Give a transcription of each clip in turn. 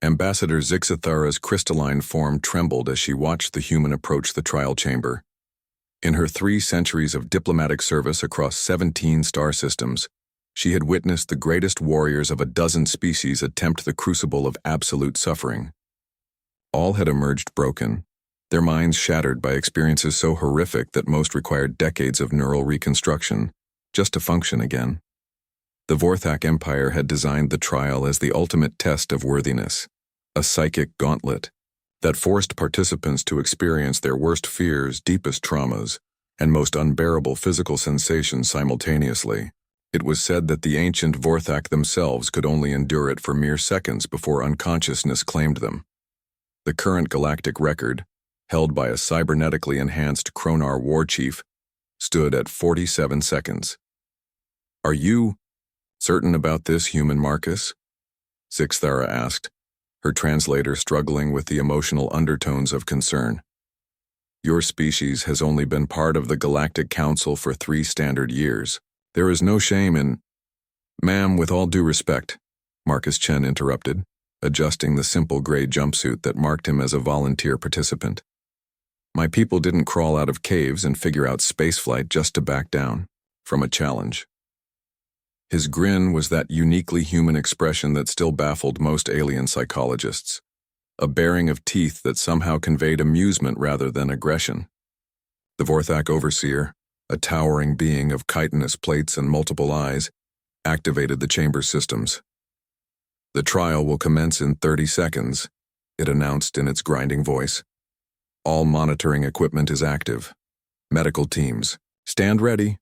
Ambassador Zixathara's crystalline form trembled as she watched the human approach the trial chamber. In her 3 centuries of diplomatic service across 17 star systems, she had witnessed the greatest warriors of a dozen species attempt the crucible of absolute suffering. All had emerged broken, their minds shattered by experiences so horrific that most required decades of neural reconstruction just to function again. The Vorthak Empire had designed the trial as the ultimate test of worthiness, a psychic gauntlet that forced participants to experience their worst fears, deepest traumas, and most unbearable physical sensations simultaneously. It was said that the ancient Vorthak themselves could only endure it for mere seconds before unconsciousness claimed them. The current galactic record, held by a cybernetically enhanced Kronar war chief, stood at 47 seconds. "Are you certain about this, human Marcus?" Zixthara asked, her translator struggling with the emotional undertones of concern. "Your species has only been part of the Galactic Council for 3 standard years. There is no shame in—" "Ma'am, with all due respect," Marcus Chen interrupted, adjusting the simple gray jumpsuit that marked him as a volunteer participant. "My people didn't crawl out of caves and figure out spaceflight just to back down from a challenge." His grin was that uniquely human expression that still baffled most alien psychologists, a baring of teeth that somehow conveyed amusement rather than aggression. The Vorthak Overseer, a towering being of chitinous plates and multiple eyes, activated the chamber systems. "The trial will commence in 30 seconds, it announced in its grinding voice. "All monitoring equipment is active. Medical teams, stand ready."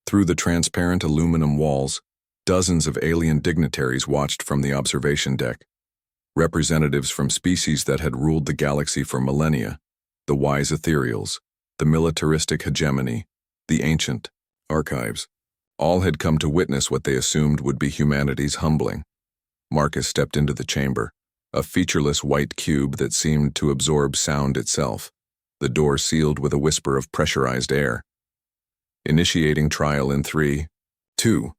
Through the transparent aluminum walls, dozens of alien dignitaries watched from the observation deck. Representatives from species that had ruled the galaxy for millennia, the wise ethereals, the militaristic hegemony, the ancient archives, all had come to witness what they assumed would be humanity's humbling. Marcus stepped into the chamber, a featureless white cube that seemed to absorb sound itself, the door sealed with a whisper of pressurized air. Initiating trial in 3, 2,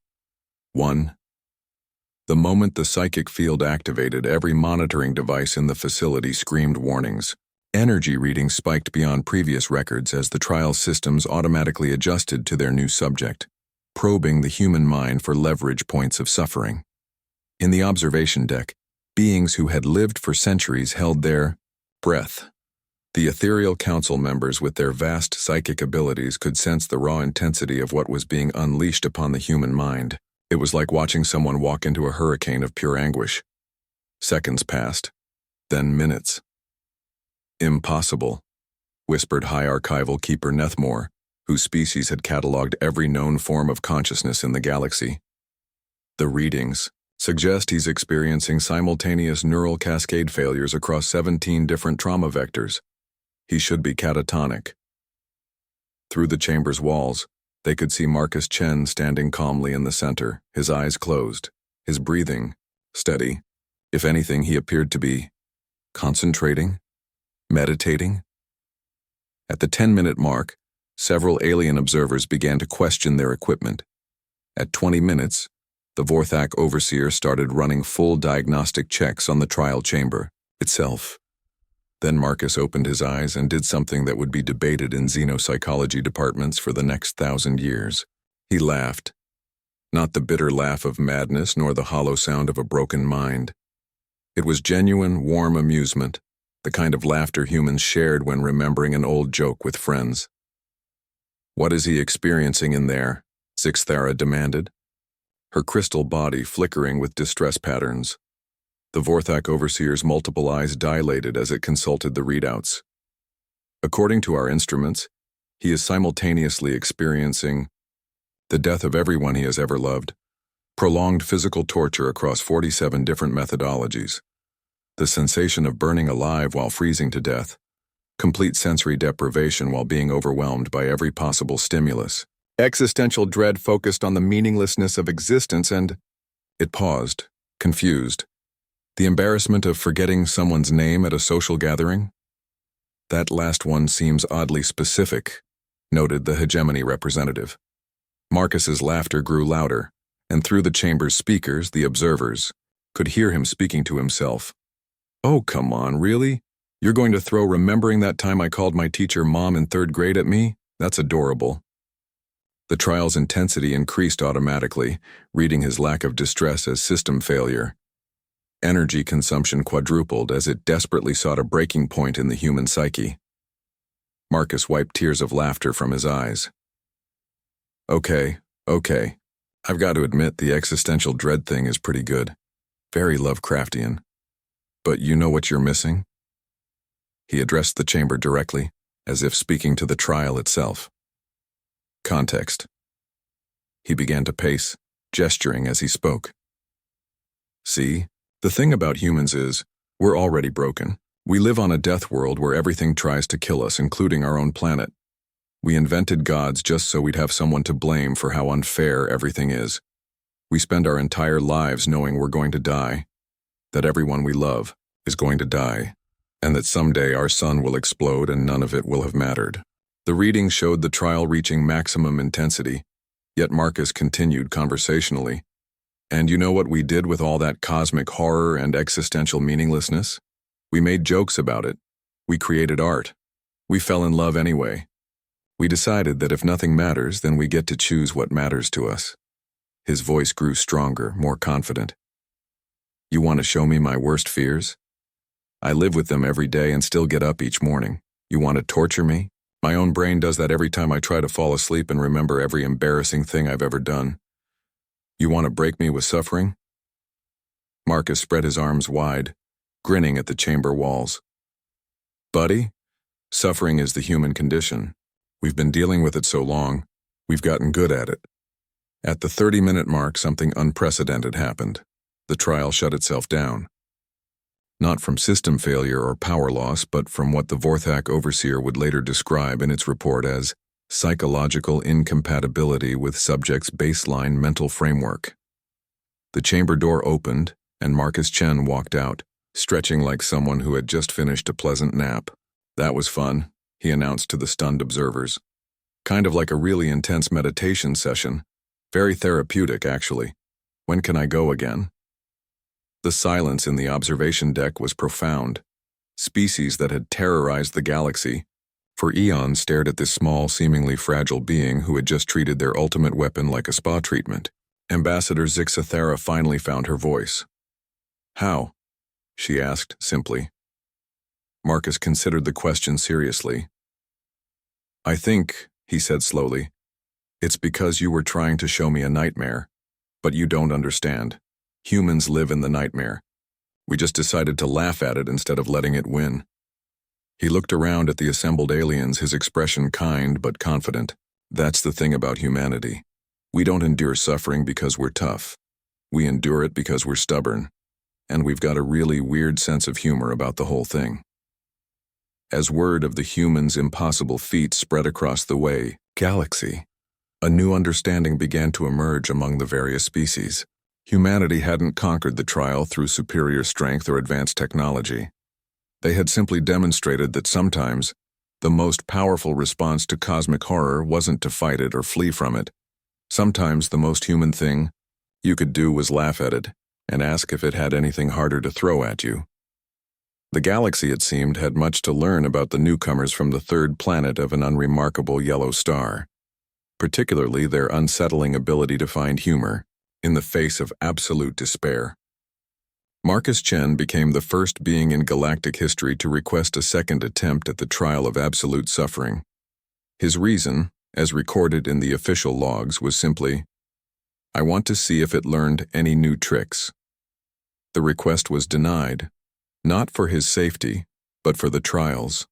1. The moment the psychic field activated, every monitoring device in the facility screamed warnings. Energy readings spiked beyond previous records as the trial systems automatically adjusted to their new subject, probing the human mind for leverage points of suffering. In the observation deck, beings who had lived for centuries held their breath. The ethereal council members with their vast psychic abilities could sense the raw intensity of what was being unleashed upon the human mind. It was like watching someone walk into a hurricane of pure anguish. Seconds passed, then minutes. "Impossible," whispered High Archival Keeper Nethmore, whose species had catalogued every known form of consciousness in the galaxy. "The readings suggest he's experiencing simultaneous neural cascade failures across 17 different trauma vectors. He should be catatonic." Through the chamber's walls, they could see Marcus Chen standing calmly in the center, his eyes closed, his breathing steady. If anything, he appeared to be concentrating, meditating. At the 10-minute mark, several alien observers began to question their equipment. At 20 minutes, the Vorthak Overseer started running full diagnostic checks on the trial chamber itself. Then Marcus opened his eyes and did something that would be debated in xenopsychology departments for the next 1,000 years. He laughed. Not the bitter laugh of madness nor the hollow sound of a broken mind. It was genuine, warm amusement, the kind of laughter humans shared when remembering an old joke with friends. "What is he experiencing in there?" Zixthara demanded, her crystal body flickering with distress patterns. The Vorthak Overseer's multiple eyes dilated as it consulted the readouts. "According to our instruments, he is simultaneously experiencing the death of everyone he has ever loved, prolonged physical torture across 47 different methodologies, the sensation of burning alive while freezing to death, complete sensory deprivation while being overwhelmed by every possible stimulus, existential dread focused on the meaninglessness of existence, and—" It paused, confused. "The embarrassment of forgetting someone's name at a social gathering?" "That last one seems oddly specific," noted the hegemony representative. Marcus's laughter grew louder, and through the chamber's speakers, the observers could hear him speaking to himself, Oh, come on, really? You're going to throw remembering that time I called my teacher mom in third grade at me? That's adorable. The trial's intensity increased automatically, reading his lack of distress as system failure. Energy consumption quadrupled as it desperately sought a breaking point in the human psyche. Marcus wiped tears of laughter from his eyes. Okay. I've got to admit the existential dread thing is pretty good. Very Lovecraftian. But you know what you're missing? He addressed the chamber directly, as if speaking to the trial itself. Context. He began to pace, gesturing as he spoke. See, the thing about humans is, we're already broken. We live on a death world where everything tries to kill us, including our own planet. We invented gods just so we'd have someone to blame for how unfair everything is. We spend our entire lives knowing we're going to die, that everyone we love is going to die, and that someday our sun will explode and none of it will have mattered. The reading showed the trial reaching maximum intensity, yet Marcus continued conversationally. And you know what we did with all that cosmic horror and existential meaninglessness? We made jokes about it. We created art. We fell in love anyway. We decided that if nothing matters, then we get to choose what matters to us. His voice grew stronger, more confident. You want to show me my worst fears? I live with them every day and still get up each morning. You want to torture me? My own brain does that every time I try to fall asleep and remember every embarrassing thing I've ever done. You want to break me with suffering? Marcus spread his arms wide, grinning at the chamber walls. Buddy, suffering is the human condition. We've been dealing with it so long, we've gotten good at it. At the 30-minute mark, something unprecedented happened. The trial shut itself down. Not from system failure or power loss, but from what the Vorthak overseer would later describe in its report as psychological incompatibility with subject's baseline mental framework. The chamber door opened, and Marcus Chen walked out, stretching like someone who had just finished a pleasant nap. That was fun, he announced to the stunned observers. Kind of like a really intense meditation session. Very therapeutic, actually. When can I go again? The silence in the observation deck was profound. Species that had terrorized the galaxy for eons stared at this small, seemingly fragile being who had just treated their ultimate weapon like a spa treatment. Ambassador Zixathera finally found her voice. How? She asked, simply. Marcus considered the question seriously. I think, he said slowly, it's because you were trying to show me a nightmare. But you don't understand. Humans live in the nightmare. We just decided to laugh at it instead of letting it win. He looked around at the assembled aliens, his expression kind but confident. That's the thing about humanity. We don't endure suffering because we're tough. We endure it because we're stubborn. And we've got a really weird sense of humor about the whole thing. As word of the humans' impossible feat spread across the galaxy, a new understanding began to emerge among the various species. Humanity hadn't conquered the trial through superior strength or advanced technology. They had simply demonstrated that sometimes the most powerful response to cosmic horror wasn't to fight it or flee from it. Sometimes the most human thing you could do was laugh at it and ask if it had anything harder to throw at you. The galaxy, it seemed, had much to learn about the newcomers from the third planet of an unremarkable yellow star, particularly their unsettling ability to find humor in the face of absolute despair. Marcus Chen became the first being in galactic history to request a second attempt at the trial of absolute suffering. His reason, as recorded in the official logs, was simply, I want to see if it learned any new tricks. The request was denied, not for his safety, but for the trial's.